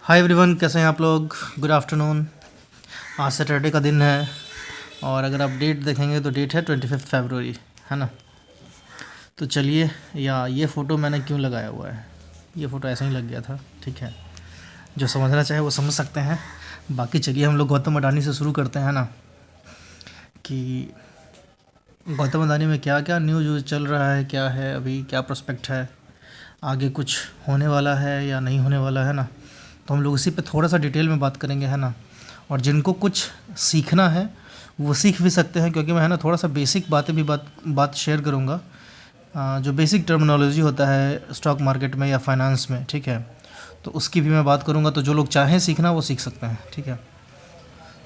Hi everyone, कैसे हैं आप लोग। Good afternoon. आज सैटरडे का दिन है और अगर आप डेट देखेंगे तो डेट है 25 फरवरी, है ना। तो चलिए, या ये फ़ोटो मैंने क्यों लगाया हुआ है, ये फ़ोटो ऐसे ही लग गया था, ठीक है। जो समझना चाहे वो समझ सकते हैं। बाकी चलिए हम लोग गौतम अडानी से शुरू करते हैं ना, कि गौतम अडानी में क्या क्या न्यूज़ चल रहा है, क्या है अभी, क्या प्रोस्पेक्ट है, आगे कुछ होने वाला है या नहीं होने वाला है ना। तो हम लोग इसी पे थोड़ा सा डिटेल में बात करेंगे, है ना। और जिनको कुछ सीखना है वो सीख भी सकते हैं, क्योंकि मैं है ना थोड़ा सा बेसिक बातें भी बात शेयर करूँगा। जो बेसिक टर्मिनोलॉजी होता है स्टॉक मार्केट में या फाइनेंस में, ठीक है, तो उसकी भी मैं बात करूँगा। तो जो लोग चाहें सीखना वो सीख सकते हैं, ठीक है।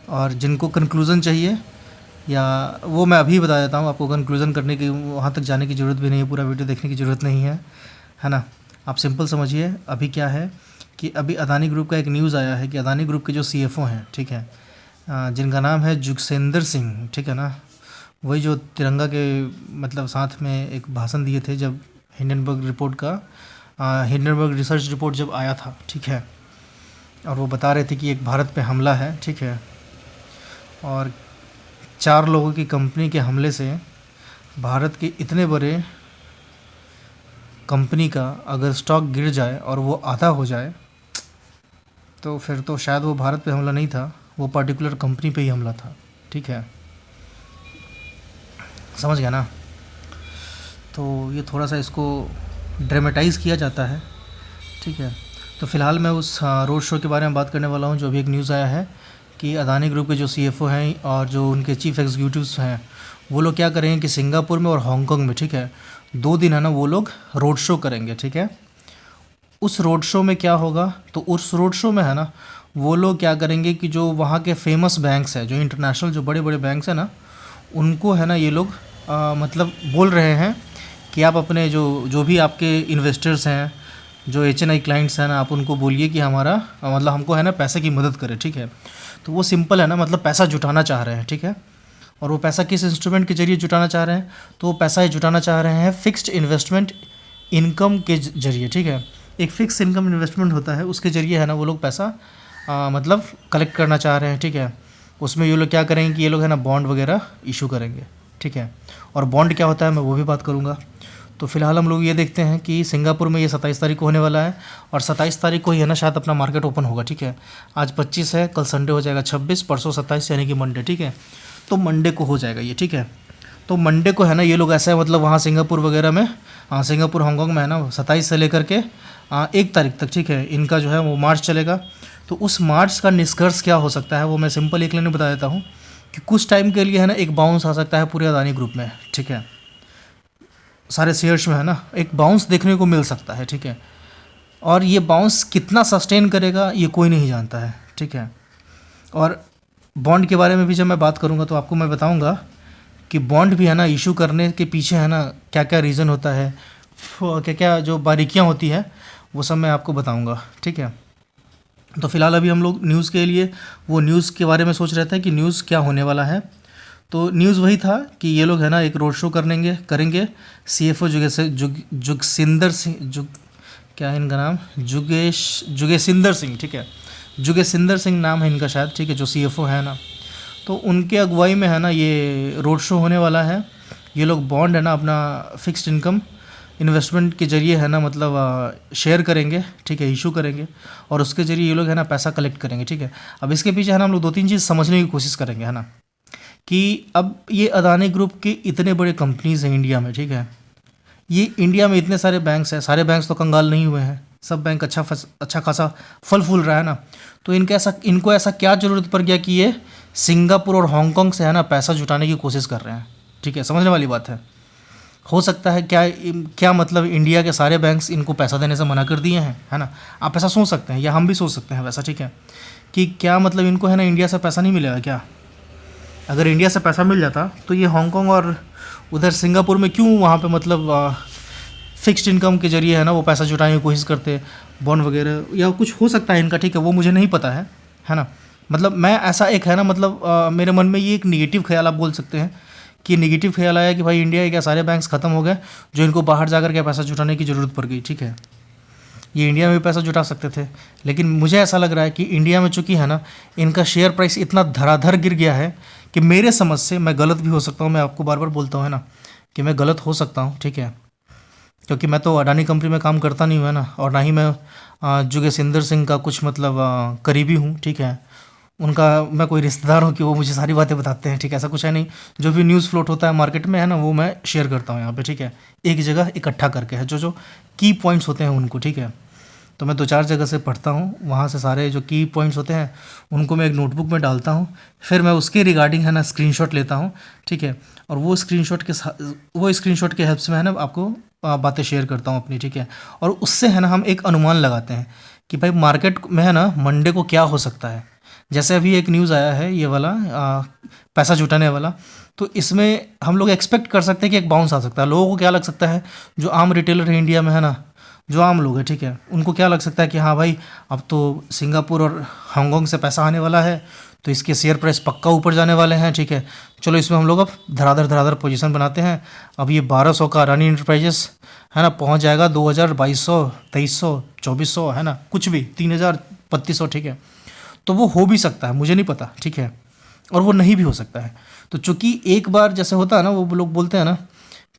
और जिनको कंक्लूज़न चाहिए या वो मैं अभी बता देता हूँ आपको, कंक्लूज़न करने की वहाँ तक जाने की ज़रूरत भी नहीं है, पूरा वीडियो देखने की ज़रूरत नहीं है ना। आप सिंपल समझिए अभी क्या है कि अभी अदानी ग्रुप का एक न्यूज़ आया है कि अदानी ग्रुप के जो सीएफओ हैं, ठीक है, जिनका नाम है जुगसेंदर सिंह, ठीक है ना, वही जो तिरंगा के मतलब साथ में एक भाषण दिए थे जब हिंडनबर्ग रिसर्च रिपोर्ट जब आया था, ठीक है। और वो बता रहे थे कि एक भारत पे हमला है, ठीक है, और 4 लोगों की कंपनी के हमले से भारत के इतने बड़े कंपनी का अगर स्टॉक गिर जाए और वो आधा हो जाए तो फिर तो शायद वो भारत पे हमला नहीं था, वो पर्टिकुलर कंपनी पे ही हमला था, ठीक है। समझ गया ना। तो ये थोड़ा सा इसको ड्रामेटाइज़ किया जाता है, ठीक है। तो फ़िलहाल मैं उस रोड शो के बारे में बात करने वाला हूँ जो अभी एक न्यूज़ आया है कि अदानी ग्रुप के जो सीएफओ हैं और जो उनके चीफ एग्जीक्यूटिव्स हैं वो लोग क्या करेंगे कि सिंगापुर में और हांगकांग में, ठीक है, 2 दिन है ना वो लोग रोड शो करेंगे, ठीक है। उस रोड शो में क्या होगा, तो उस रोड शो में है ना वो लोग क्या करेंगे कि जो वहाँ के फेमस बैंक्स हैं, जो इंटरनेशनल जो बड़े बड़े बैंक्स हैं ना, उनको है ना ये लोग मतलब बोल रहे हैं कि आप अपने जो जो भी आपके इन्वेस्टर्स हैं, जो एचएनआई क्लाइंट्स हैं ना, आप उनको बोलिए कि हमारा मतलब हमको है ना पैसे की मदद करें, ठीक है। तो वो सिंपल है ना, मतलब पैसा जुटाना चाह रहे हैं, ठीक है। और वो पैसा किस इंस्ट्रूमेंट के जरिए जुटाना चाह रहे हैं, तो वो पैसा जुटाना चाह रहे हैं फिक्स्ड इन्वेस्टमेंट इनकम के जरिए, ठीक है। एक फ़िक्स इनकम इन्वेस्टमेंट होता है, उसके ज़रिए है ना वो लोग पैसा मतलब कलेक्ट करना चाह रहे हैं, ठीक है। उसमें ये लोग क्या करेंगे कि ये लोग है ना बॉन्ड वगैरह इशू करेंगे, ठीक है। और बॉन्ड क्या होता है मैं वो भी बात करूँगा। तो फिलहाल हम लोग ये देखते हैं कि सिंगापुर में ये 27 तारीख को होने वाला है और 27 तारीख को ही है ना शायद अपना मार्केट ओपन होगा, ठीक है। आज 25 है, कल संडे हो जाएगा 26, परसों 27 यानी कि मंडे, ठीक है। तो मंडे को हो जाएगा ये, ठीक है। तो मंडे को है ना ये लोग ऐसा है मतलब वहाँ सिंगापुर वगैरह में, सिंगापुर हांगकांग में है ना 27 से लेकर के 1 तारीख तक, ठीक है, इनका जो है वो मार्च चलेगा। तो उस मार्च का निष्कर्ष क्या हो सकता है वो मैं सिंपल एक लाइन में बता देता हूँ कि कुछ टाइम के लिए है ना एक बाउंस आ सकता है पूरे अदानी ग्रुप में, ठीक है। सारे शेयर्स में है ना एक बाउंस देखने को मिल सकता है, ठीक है। और ये बाउंस कितना सस्टेन करेगा ये कोई नहीं जानता है, ठीक है। और बॉन्ड के बारे में भी जब मैं बात करूँगा तो आपको मैं बताऊँगा कि बॉन्ड भी है ना इशू करने के पीछे है ना क्या क्या रीज़न होता है, क्या क्या जो बारीकियाँ होती है वो सब मैं आपको बताऊँगा, ठीक है। तो फ़िलहाल अभी हम लोग न्यूज़ के लिए वो न्यूज़ के बारे में सोच रहे थे कि न्यूज़ क्या होने वाला है। तो न्यूज़ वही था कि ये लोग है ना एक रोड शो करेंगे सीएफओ जुगसिंदर सिंह, क्या है इनका नाम, जुगेसिंदर सिंह, ठीक है, जुगेसिंदर सिंह नाम है इनका शायद, ठीक है, जो सीएफओ है ना। तो उनके अगुवाई में है ना ये रोड शो होने वाला है। ये लोग बॉन्ड है ना अपना फिक्स्ड इनकम इन्वेस्टमेंट के ज़रिए है ना मतलब शेयर करेंगे, ठीक है, इशू करेंगे और उसके ज़रिए ये लोग है ना पैसा कलेक्ट करेंगे, ठीक है। अब इसके पीछे है ना हम लोग 2-3 चीज़ समझने की कोशिश करेंगे, है ना, कि अब ये अदानी ग्रुप के इतने बड़े कंपनीज़ हैं इंडिया में, ठीक है। ये इंडिया में इतने सारे बैंक्स हैं, सारे बैंक्स तो कंगाल नहीं हुए हैं, सब बैंक अच्छा खासा फल फूल रहा है ना। तो इनको ऐसा क्या ज़रूरत पड़ गया कि ये सिंगापुर और हांगकांग से है ना पैसा जुटाने की कोशिश कर रहे हैं, ठीक है, समझने वाली बात है। हो सकता है क्या मतलब इंडिया के सारे बैंक्स इनको पैसा देने से मना कर दिए हैं, है ना। आप ऐसा सोच सकते हैं या हम भी सोच सकते हैं वैसा, ठीक है, कि क्या मतलब इनको है ना इंडिया से पैसा नहीं मिलेगा क्या। अगर इंडिया से पैसा मिल जाता तो ये हांगकांग और उधर सिंगापुर में क्यों वहाँ पे मतलब फिक्स्ड इनकम के ज़रिए है ना वो पैसा जुटाने की कोशिश करते, बॉन्ड वगैरह या कुछ हो सकता है इनका, ठीक है, वो मुझे नहीं पता है ना। मतलब मैं ऐसा एक है ना मतलब मेरे मन में ये एक निगेटिव ख्याल आप बोल सकते हैं कि निगेटिव ख्याल आया कि भाई इंडिया के क्या सारे बैंक्स ख़त्म हो गए जो इनको बाहर जा कर के पैसा जुटाने की ज़रूरत पड़ गई, ठीक है। ये इंडिया में भी पैसा जुटा सकते थे, लेकिन मुझे ऐसा लग रहा है कि इंडिया में चूँकि है ना, इनका शेयर प्राइस इतना धड़ाधड़ गिर गया है कि मेरे समझ से, मैं गलत भी हो सकता हूँ, मैं आपको बार बार बोलता हूँ है ना कि मैं गलत हो सकता हूँ, ठीक है, क्योंकि मैं तो अडानी कंपनी में काम करता नहीं हूँ है ना, और ना ही मैं जोगेशिंदर सिंह का कुछ मतलब करीबी हूँ, ठीक है, उनका मैं कोई रिश्तेदार हूँ कि वो मुझे सारी बातें बताते हैं, ठीक है, ऐसा कुछ है नहीं। जो भी न्यूज़ फ्लोट होता है मार्केट में है ना, वो मैं शेयर करता हूँ यहाँ पे, ठीक है, एक जगह इकट्ठा करके है, जो जो की पॉइंट्स होते हैं उनको, ठीक है। तो मैं 2-4 जगह से पढ़ता हूँ, वहाँ से सारे जो की पॉइंट्स होते हैं उनको मैं एक नोटबुक में डालता हूँ, फिर मैं उसके रिगार्डिंग है ना स्क्रीनशॉट लेता हूँ, ठीक है, और वो स्क्रीनशॉट के हेल्प से मैं है ना आपको बातें शेयर करता हूँ अपनी, ठीक है, और उससे है ना हम एक अनुमान लगाते हैं कि भाई मार्केट में है ना मंडे को क्या हो सकता है। जैसे अभी एक न्यूज़ आया है ये वाला पैसा जुटाने वाला, तो इसमें हम लोग एक्सपेक्ट कर सकते हैं कि एक बाउंस आ सकता है। लोगों को क्या लग सकता है, जो आम रिटेलर है इंडिया में है ना, जो आम लोग हैं, ठीक है, उनको क्या लग सकता है कि हाँ भाई अब तो सिंगापुर और हांगकांग से पैसा आने वाला है, तो इसके शेयर प्राइस पक्का ऊपर जाने वाले हैं, ठीक है, चलो इसमें हम लोग अब धड़ाधड़ पोजीशन बनाते हैं। अब ये 1200 का अडानी इंटरप्राइजेस है ना पहुंच जाएगा 2000, 2200, 2300, 2400 है ना, कुछ भी 3000, 3200, ठीक है। तो वो हो भी सकता है, मुझे नहीं पता, ठीक है, और वो नहीं भी हो सकता है। तो चूंकि एक बार जैसे होता है ना, वो लोग बोलते हैं ना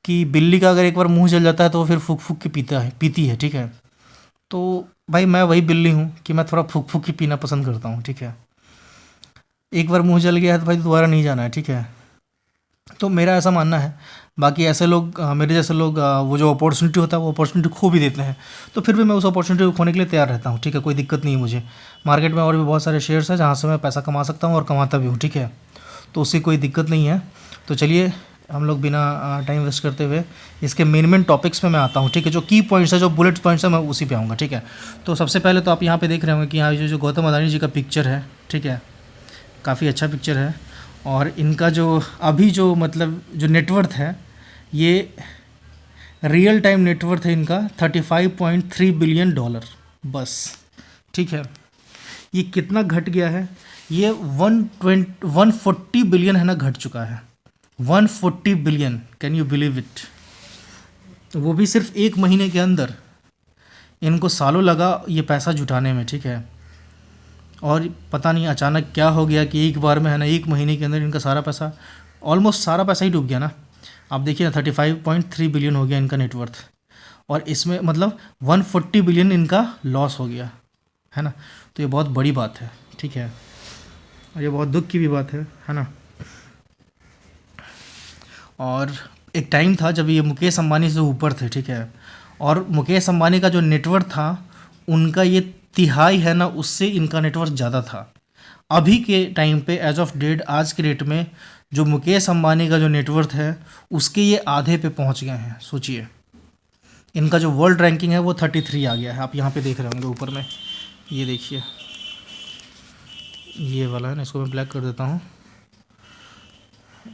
कि बिल्ली का अगर एक बार मुंह जल जाता है तो वो फिर फूक फूक के पीती है, ठीक है। तो भाई मैं वही बिल्ली हूँ कि मैं थोड़ा फूक फूक के पीना पसंद करता हूँ, ठीक है। एक बार मुंह जल गया है तो भाई दोबारा नहीं जाना है, ठीक है। तो मेरा ऐसा मानना है। बाकी ऐसे लोग मेरे जैसे लोग वो जो अपॉर्चुनिटी होता है वो अपॉर्चुनिटी खो भी देते हैं, तो फिर भी मैं उस अपॉर्चुनिटी को खोने के लिए तैयार रहता हूँ, ठीक है, कोई दिक्कत नहीं है मुझे। मार्केट में और भी बहुत सारे शेयर्स हैं जहाँ से मैं पैसा कमा सकता हूँ और कमाता भी हूँ, ठीक है, तो उससे कोई दिक्कत नहीं है। तो चलिए हम लोग बिना टाइम वेस्ट करते हुए इसके मेन टॉपिक्स में मैं आता हूँ, ठीक है। जो की पॉइंट्स है, जो बुलेट पॉइंट्स है, मैं उसी पे आऊँगा, ठीक है। तो सबसे पहले तो आप यहाँ पे देख रहे होंगे कि यहाँ जो गौतम अडानी जी का पिक्चर है, ठीक है, काफ़ी अच्छा पिक्चर है। और इनका जो अभी जो मतलब जो नेटवर्थ है, ये रियल टाइम नेटवर्थ है इनका $35.3 बिलियन, बस, ठीक है। ये कितना घट गया है, ये 140 बिलियन है ना घट चुका है, 140 billion, can you believe it. वो भी सिर्फ एक महीने के अंदर, इनको सालों लगा ये पैसा जुटाने में, ठीक है। और पता नहीं अचानक क्या हो गया कि एक बार में है ना, एक महीने के अंदर इनका सारा पैसा, ऑलमोस्ट सारा पैसा ही डूब गया ना। आप देखिए ना 35.3 बिलियन हो गया इनका नेटवर्थ, और इसमें मतलब 140 बिलियन इनका लॉस हो गया है ना। तो ये बहुत बड़ी बात है, ठीक है, और ये बहुत दुख की भी बात है ना। और एक टाइम था जब ये मुकेश अंबानी से ऊपर थे, ठीक है, और मुकेश अंबानी का जो नेटवर्थ था उनका ये तिहाई है ना, उससे इनका नेटवर्थ ज़्यादा था। अभी के टाइम पे एज ऑफ डेट, आज के डेट में जो मुकेश अंबानी का जो नेटवर्थ है उसके ये आधे पे पहुंच गए हैं। सोचिए, इनका जो वर्ल्ड रैंकिंग है वो 33 आ गया है। आप यहाँ पे देख रहे होंगे ऊपर में, ये देखिए, ये वाला है ना, इसको मैं ब्लैक कर देता हूँ,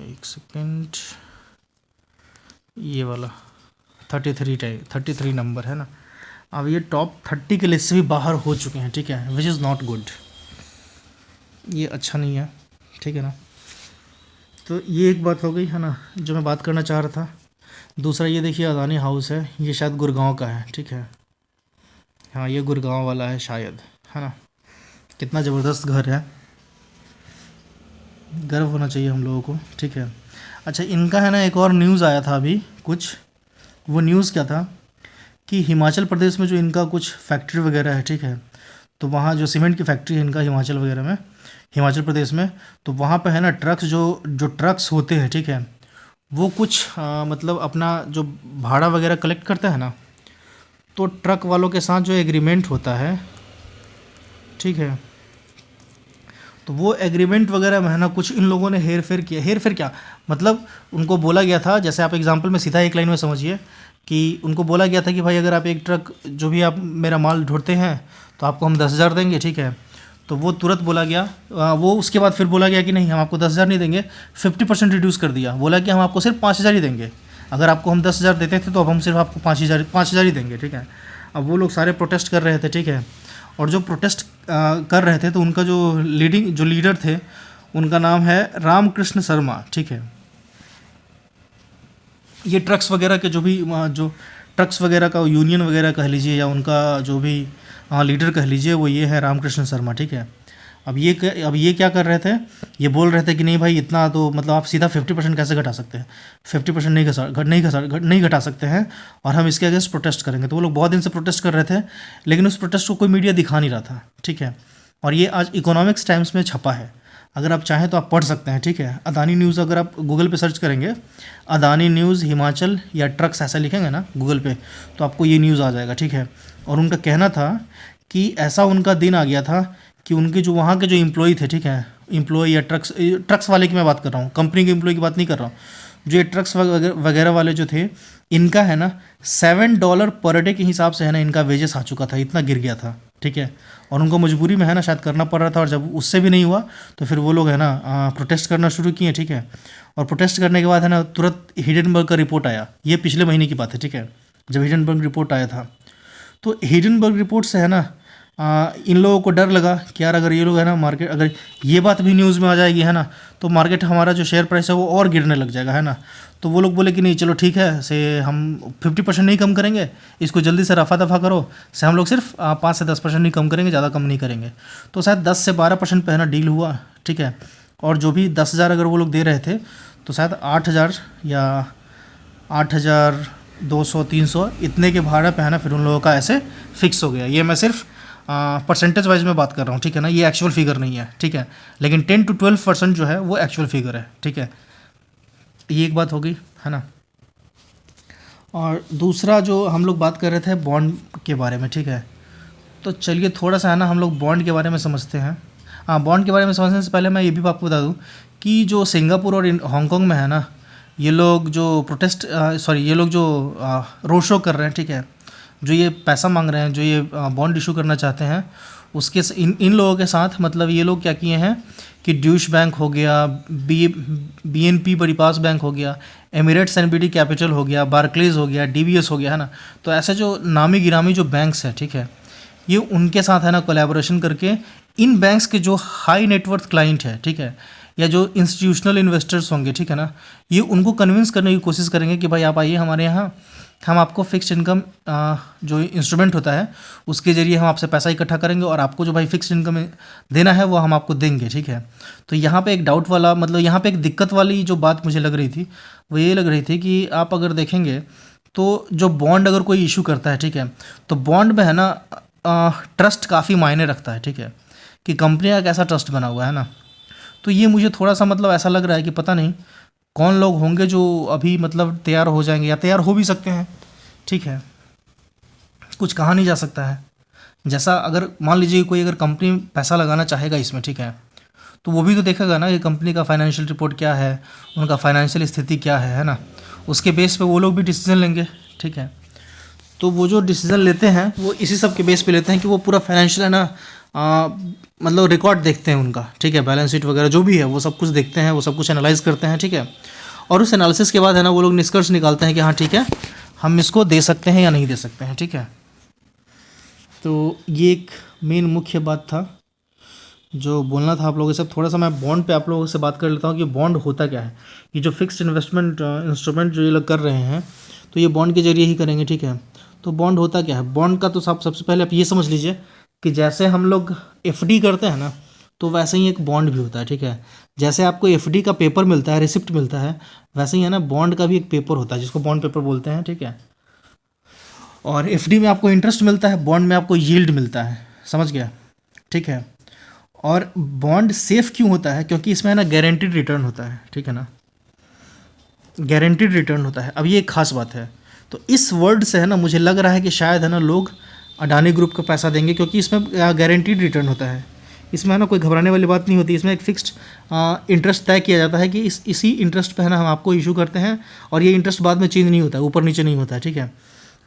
एक सेकेंड, ये वाला 33 नंबर है ना। अब ये टॉप 30 के लिस्ट से भी बाहर हो चुके हैं, ठीक है, विच इज़ नॉट गुड, ये अच्छा नहीं है, ठीक है ना। तो ये एक बात हो गई है ना जो मैं बात करना चाह रहा था। दूसरा ये देखिए अदानी हाउस है, ये शायद गुड़गांव का है, ठीक है, हाँ ये गुड़गांव वाला है शायद, है ना। कितना ज़बरदस्त घर है, गर्व होना चाहिए हम लोगों को, ठीक है। अच्छा, इनका है ना एक और न्यूज़ आया था अभी कुछ, वो न्यूज़ क्या था कि हिमाचल प्रदेश में जो इनका कुछ फैक्ट्री वगैरह है, ठीक है, तो वहाँ जो सीमेंट की फैक्ट्री है इनका हिमाचल वगैरह में, हिमाचल प्रदेश में, तो वहाँ पे है ना ट्रक्स जो ट्रक्स होते हैं, ठीक है, वो कुछ मतलब अपना जो भाड़ा वगैरह कलेक्ट करता है ना, तो ट्रक वालों के साथ जो एग्रीमेंट होता है, ठीक है, तो वो एग्रीमेंट वगैरह में है ना कुछ इन लोगों ने हेर फेर किया। हेर फेर क्या मतलब, उनको बोला गया था, जैसे आप एग्जांपल में सीधा एक लाइन में समझिए कि उनको बोला गया था कि भाई अगर आप एक ट्रक जो भी आप मेरा माल ढोते हैं तो आपको हम 10,000 देंगे, ठीक है। तो वो तुरंत बोला गया, वो उसके बाद फिर बोला गया कि नहीं हम आपको 10,000 नहीं देंगे, 50% रिड्यूस कर दिया, बोला कि हम आपको सिर्फ 5,000 ही देंगे। अगर आपको हम 10,000 देते थे तो अब हम सिर्फ आपको 5,000 ही देंगे, ठीक है। अब वो लोग सारे प्रोटेस्ट कर रहे थे, ठीक है, और जो प्रोटेस्ट कर रहे थे तो उनका जो लीडर थे उनका नाम है रामकृष्ण शर्मा, ठीक है। ये ट्रक्स वगैरह के जो भी जो ट्रक्स वगैरह का यूनियन वगैरह कह लीजिए या उनका जो भी लीडर कह लीजिए, वो ये है रामकृष्ण शर्मा, ठीक है। अब ये क्या कर रहे थे, ये बोल रहे थे कि नहीं भाई इतना तो मतलब आप सीधा 50% कैसे घटा सकते हैं, 50% नहीं घटा सकते हैं, और हम इसके अगेंस्ट प्रोटेस्ट करेंगे। तो वो लोग बहुत दिन से प्रोटेस्ट कर रहे थे, लेकिन उस प्रोटेस्ट को कोई मीडिया दिखा नहीं रहा था, ठीक है। और ये आज इकोनॉमिक्स टाइम्स में छपा है, अगर आप चाहें तो आप पढ़ सकते हैं, ठीक है। अदानी न्यूज़ अगर आप गूगल पे सर्च करेंगे, अदानी न्यूज़ हिमाचल या ट्रक्स ऐसा लिखेंगे ना गूगल पे, तो आपको ये न्यूज़ आ जाएगा, ठीक है। और उनका कहना था कि ऐसा उनका दिन आ गया था कि उनके जो वहाँ के जो एम्प्लॉय थे, ठीक है, एम्प्लॉय या ट्रक्स वाले की मैं बात कर रहा हूँ, कंपनी के एम्प्लॉय की बात नहीं कर रहा हूँ, जो ये ट्रक्स वगैरह वाले जो थे, इनका है ना $7 पर डे के हिसाब से है ना इनका वेजेस आ चुका था, इतना गिर गया था, ठीक है। और उनको मजबूरी में है ना शायद करना पड़ रहा था, और जब उससे भी नहीं हुआ तो फिर वो लोग है ना प्रोटेस्ट करना शुरू किए, ठीक है। और प्रोटेस्ट करने के बाद है ना तुरंत हिडनबर्ग का रिपोर्ट आया, ये पिछले महीने की बात है, ठीक है, जब हिडनबर्ग रिपोर्ट आया था। तो हिडनबर्ग रिपोर्ट से है ना इन लोगों को डर लगा कि यार अगर ये लोग है ना मार्केट, अगर ये बात भी न्यूज़ में आ जाएगी है ना, तो मार्केट हमारा जो शेयर प्राइस है वो और गिरने लग जाएगा, है ना। तो वो लोग बोले कि नहीं चलो ठीक है, से हम 50% नहीं कम करेंगे, इसको जल्दी से रफा दफा करो, से हम लोग सिर्फ 5 से 10% नहीं कम करेंगे, ज़्यादा कम नहीं करेंगे। तो शायद 10 से 12% पे है ना डील हुआ, ठीक है। और जो भी 10,000 अगर वो लोग दे रहे थे, तो शायद 8,000 या 8,200 300 इतने के भाड़ा पे है ना फिर उन लोगों का ऐसे फिक्स हो गया। ये मैं सिर्फ परसेंटेज वाइज में बात कर रहा हूँ, ठीक है ना, ये एक्चुअल फिगर नहीं है, ठीक है। लेकिन 10 to 12% जो है वो एक्चुअल फिगर है, ठीक है। ये एक बात हो गई, है ना। और दूसरा जो हम लोग बात कर रहे थे बॉन्ड के बारे में, ठीक है। तो चलिए थोड़ा सा है ना हम लोग बॉन्ड के बारे में समझते हैं। हाँ, बॉन्ड के बारे में समझने से पहले मैं ये भी आपको बता दूँ कि जो सिंगापुर और हांगकॉन्ग में है ना, ये लोग जो ये लोग जो रोड शो कर रहे हैं, ठीक है, जो ये पैसा मांग रहे हैं, जो ये बॉन्ड इशू करना चाहते हैं, उसके इन लोगों के साथ मतलब ये लोग क्या किए हैं कि ड्यूश बैंक हो गया, BNP परिपास बैंक हो गया, एमिरेट्स NBD कैपिटल हो गया, बार्कलेज हो गया, DBS हो गया, है ना। तो ऐसे जो नामी गिरामी जो बैंक्स हैं, ठीक है, ये उनके साथ है ना कोलैबोरेशन करके इन बैंक्स के जो हाई नेटवर्थ क्लाइंट है, ठीक है, या जो इंस्टीट्यूशनल इन्वेस्टर्स होंगे, ठीक है ना, ये उनको कन्विंस करने की कोशिश करेंगे कि भाई आप आइए हमारे यहाँ, हम आपको फिक्स्ड इनकम जो इंस्ट्रूमेंट होता है उसके ज़रिए हम आपसे पैसा इकट्ठा करेंगे, और आपको जो भाई फिक्स्ड इनकम देना है वो हम आपको देंगे, ठीक है। तो यहाँ पे एक डाउट वाला मतलब यहाँ पे एक दिक्कत वाली जो बात मुझे लग रही थी वो ये लग रही थी कि आप अगर देखेंगे तो जो बॉन्ड अगर कोई इशू करता है, ठीक है, तो बॉन्ड में है ना ट्रस्ट काफ़ी मायने रखता है, ठीक है, कि कंपनी का कैसा ट्रस्ट बना हुआ है ना। तो ये मुझे थोड़ा सा मतलब ऐसा लग रहा है कि पता नहीं कौन लोग होंगे जो अभी मतलब तैयार हो जाएंगे, या तैयार हो भी सकते हैं, ठीक है, कुछ कहा नहीं जा सकता है। जैसा अगर मान लीजिए कोई अगर कंपनी पैसा लगाना चाहेगा इसमें, ठीक है, तो वो भी तो देखेगा ना कि कंपनी का फाइनेंशियल रिपोर्ट क्या है, उनका फाइनेंशियल स्थिति क्या है ना, उसके बेस पे वो लोग भी डिसीजन लेंगे, ठीक है। तो वो जो डिसीजन लेते हैं वो इसी सब के बेस पे लेते हैं कि वो पूरा फाइनेंशियल है ना मतलब रिकॉर्ड देखते हैं उनका, ठीक है, बैलेंस शीट वगैरह जो भी है वो सब कुछ देखते हैं, वो सब कुछ एनालाइज करते हैं, ठीक है। और उस एनालिसिस के बाद है ना वो लोग निष्कर्ष निकालते हैं कि हाँ ठीक है हम इसको दे सकते हैं या नहीं दे सकते हैं, ठीक है। तो ये एक मेन मुख्य बात था जो बोलना था आप लोगों से। थोड़ा सा मैं बॉन्ड पे आप लोगों से बात कर लेता हूँ कि बॉन्ड होता क्या है। ये जो फिक्स्ड इन्वेस्टमेंट इंस्ट्रूमेंट जो ये लोग कर रहे हैं तो ये बॉन्ड के जरिए ही करेंगे, ठीक है। तो बॉन्ड होता क्या है, बॉन्ड का तो सबसे पहले आप ये समझ लीजिए कि जैसे हम लोग FD करते हैं ना, तो वैसे ही एक बॉन्ड भी होता है, ठीक है। जैसे आपको FD का पेपर मिलता है, रिसिप्ट मिलता है, वैसे ही है ना बॉन्ड का भी एक पेपर होता है जिसको बॉन्ड पेपर बोलते हैं, ठीक है। और FD में आपको इंटरेस्ट मिलता है, बॉन्ड में आपको यील्ड मिलता है, समझ गया, ठीक है। और बॉन्ड सेफ क्यों होता है, क्योंकि इसमें है ना गारंटीड रिटर्न होता है, ठीक है ना, गारंटीड रिटर्न होता है। अब ये एक खास बात है। तो इस वर्ड से है ना मुझे लग रहा है कि शायद है ना लोग अडानी ग्रुप का पैसा देंगे, क्योंकि इसमें गारंटीड रिटर्न होता है। इसमें है ना कोई घबराने वाली बात नहीं होती। इसमें एक फिक्स्ड इंटरेस्ट तय किया जाता है कि इसी इंटरेस्ट पे है ना हम आपको इशू करते हैं, और ये इंटरेस्ट बाद में चेंज नहीं होता है, ऊपर नीचे नहीं होता है, ठीक है।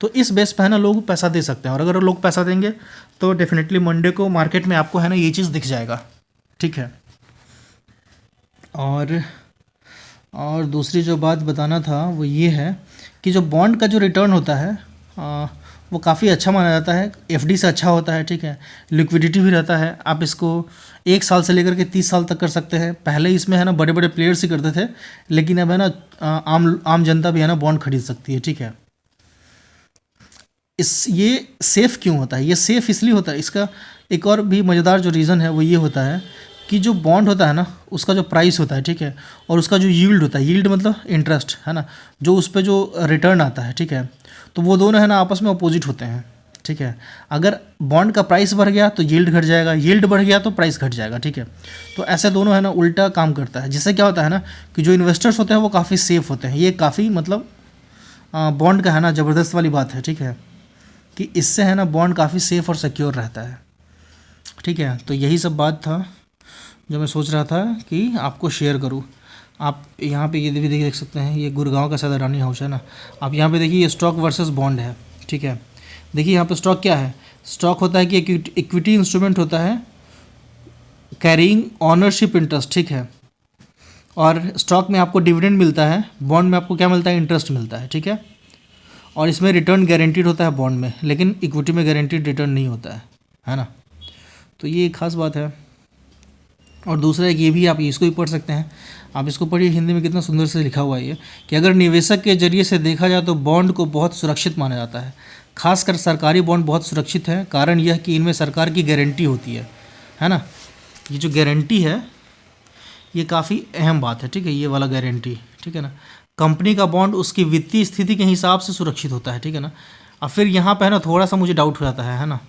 तो इस बेस पे है ना लोग पैसा दे सकते हैं, और अगर लोग पैसा देंगे तो डेफिनेटली मंडे को मार्केट में आपको है ना ये चीज़ दिख जाएगा, ठीक है। और दूसरी जो बात बताना था वो ये है कि जो बॉन्ड का जो रिटर्न होता है वो काफ़ी अच्छा माना जाता है, FD से अच्छा होता है, ठीक है। लिक्विडिटी भी रहता है, आप इसको 1 साल से लेकर के 30 साल तक कर सकते हैं। पहले इसमें है ना बड़े बड़े प्लेयर्स ही करते थे, लेकिन अब है ना आम जनता भी है ना बॉन्ड खरीद सकती है, ठीक है। ये सेफ़ क्यों होता है? ये सेफ़ इसलिए होता है, इसका एक और भी मज़ेदार जो रीज़न है वो ये होता है कि जो बॉन्ड होता है ना, उसका जो प्राइस होता है, ठीक है, और उसका जो यील्ड होता है, यील्ड मतलब इंटरेस्ट है ना, जो उस पे जो रिटर्न आता है, ठीक है, तो वो दोनों है ना आपस में अपोजिट होते हैं, ठीक है। अगर बॉन्ड का प्राइस बढ़ गया तो यील्ड घट जाएगा, यील्ड बढ़ गया तो प्राइस घट जाएगा, ठीक है। तो ऐसे दोनों है ना उल्टा काम करता है, जिससे क्या होता है ना कि जो इन्वेस्टर्स होते हैं वो काफ़ी सेफ़ होते हैं। ये काफ़ी मतलब बॉन्ड का है ना ज़बरदस्त वाली बात है, ठीक है, कि इससे है ना बॉन्ड काफ़ी सेफ़ और सिक्योर रहता है, ठीक है। तो यही सब बात था जो मैं सोच रहा था कि आपको शेयर करूं। आप यहाँ पे ये भी देख सकते हैं, ये गुड़गांव का सदर रानी हाउस है ना। आप यहाँ पे देखिए, ये स्टॉक वर्सेस बॉन्ड है, ठीक है। देखिए यहाँ पे स्टॉक क्या है, स्टॉक होता है कि इक्विटी इंस्ट्रूमेंट होता है कैरिंग ऑनरशिप इंटरेस्ट, ठीक है। और स्टॉक में आपको डिविडेंड मिलता है, बॉन्ड में आपको क्या मिलता है, इंटरेस्ट मिलता है, ठीक है। और इसमें रिटर्न गारंटीड होता है बॉन्ड में, लेकिन इक्विटी में गारंटीड रिटर्न नहीं होता है ना। तो ये एक खास बात है। और दूसरा एक ये भी, आप इसको भी पढ़ सकते हैं, आप इसको पढ़िए, हिंदी में कितना सुंदर से लिखा हुआ है ये, कि अगर निवेशक के जरिए से देखा जाए तो बॉन्ड को बहुत सुरक्षित माना जाता है। खासकर सरकारी बॉन्ड बहुत सुरक्षित है, कारण यह कि इनमें सरकार की गारंटी होती है ना। ये जो गारंटी है ये काफ़ी अहम बात है, ठीक है, ये वाला गारंटी, ठीक है ना। कंपनी का बॉन्ड उसकी वित्तीय स्थिति के हिसाब से सुरक्षित होता है, ठीक है ना। अब फिर यहाँ पे है ना थोड़ा सा मुझे डाउट हो जाता है ना,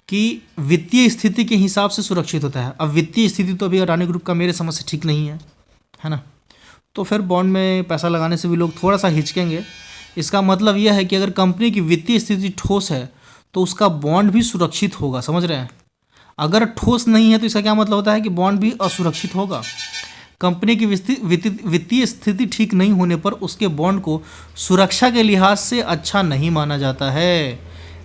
कि वित्तीय स्थिति के हिसाब से सुरक्षित होता है। अब वित्तीय स्थिति तो अभी अडानी ग्रुप का मेरे समझ से ठीक नहीं है ना। तो फिर बॉन्ड में पैसा लगाने से भी लोग थोड़ा सा हिचकेंगे। इसका मतलब यह है कि अगर कंपनी की वित्तीय स्थिति ठोस है तो उसका बॉन्ड भी सुरक्षित होगा, समझ रहे हैं। अगर ठोस नहीं है तो इसका क्या मतलब होता है कि बॉन्ड भी असुरक्षित होगा। कंपनी की वित्तीय स्थिति ठीक नहीं होने पर उसके बॉन्ड को सुरक्षा के लिहाज से अच्छा नहीं माना जाता है।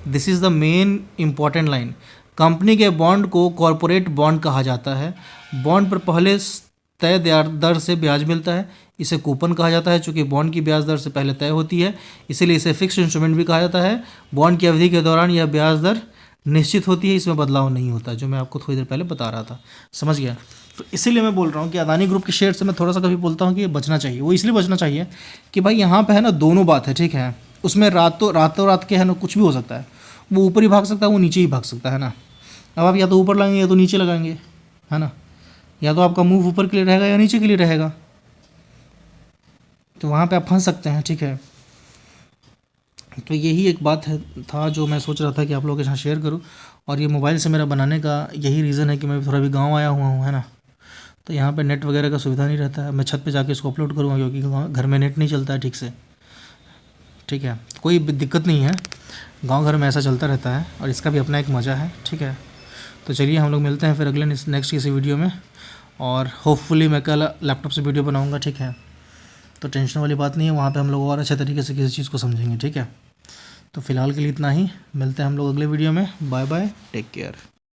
This is the main important line. Company के बॉन्ड को कॉरपोरेट बॉन्ड कहा जाता है। बॉन्ड पर पहले तय दर से ब्याज मिलता है, इसे कूपन कहा जाता है, चूँकि बॉन्ड की ब्याज दर से पहले तय होती है, इसीलिए इसे फिक्स्ड इंस्ट्रूमेंट भी कहा जाता है। बॉन्ड की अवधि के दौरान यह ब्याज दर निश्चित होती है, इसमें बदलाव नहीं होता, जो मैं आपको थोड़ी देर पहले बता रहा था, समझ गया। तो इसीलिए मैं बोल रहा हूँ कि अदानी ग्रुप के शेयर से मैं थोड़ा सा कभी बोलता हूँ कि ये बचना चाहिए। वो इसलिए बचना चाहिए कि भाई यहाँ पे है ना दोनों बात है, ठीक है। उसमें रातों रात के है ना कुछ भी हो सकता है, वो ऊपर ही भाग सकता है, वो नीचे ही भाग सकता है ना। अब आप या तो ऊपर लगाएंगे या तो नीचे लगाएंगे, है ना, या तो आपका मूव ऊपर के लिए रहेगा या नीचे के लिए रहेगा, तो वहाँ पे आप फंस सकते हैं, ठीक है। तो यही एक बात था जो मैं सोच रहा था कि आप लोगों के साथ शेयर करूं। और ये मोबाइल से मेरा बनाने का यही रीज़न है कि मैं थोड़ा भी गांव आया हुआ हूं, है ना, तो यहाँ पे नेट वगैरह का सुविधा नहीं रहता है। मैं छत पे जाके इसको अपलोड करूँगा क्योंकि घर में नेट नहीं चलता है ठीक से, ठीक है। कोई दिक्कत नहीं है, गाँव घर में ऐसा चलता रहता है और इसका भी अपना एक मज़ा है, ठीक है। तो चलिए हम लोग मिलते हैं फिर अगले नेक्स्ट किसी वीडियो में, और होपफुली मैं कल लैपटॉप से वीडियो बनाऊँगा, ठीक है। तो टेंशन वाली बात नहीं है, वहाँ पे हम लोग और अच्छे तरीके से किसी चीज़ को समझेंगे, ठीक है। तो फ़िलहाल के लिए इतना ही, मिलते हैं हम लोग अगले वीडियो में। Bye bye, take care.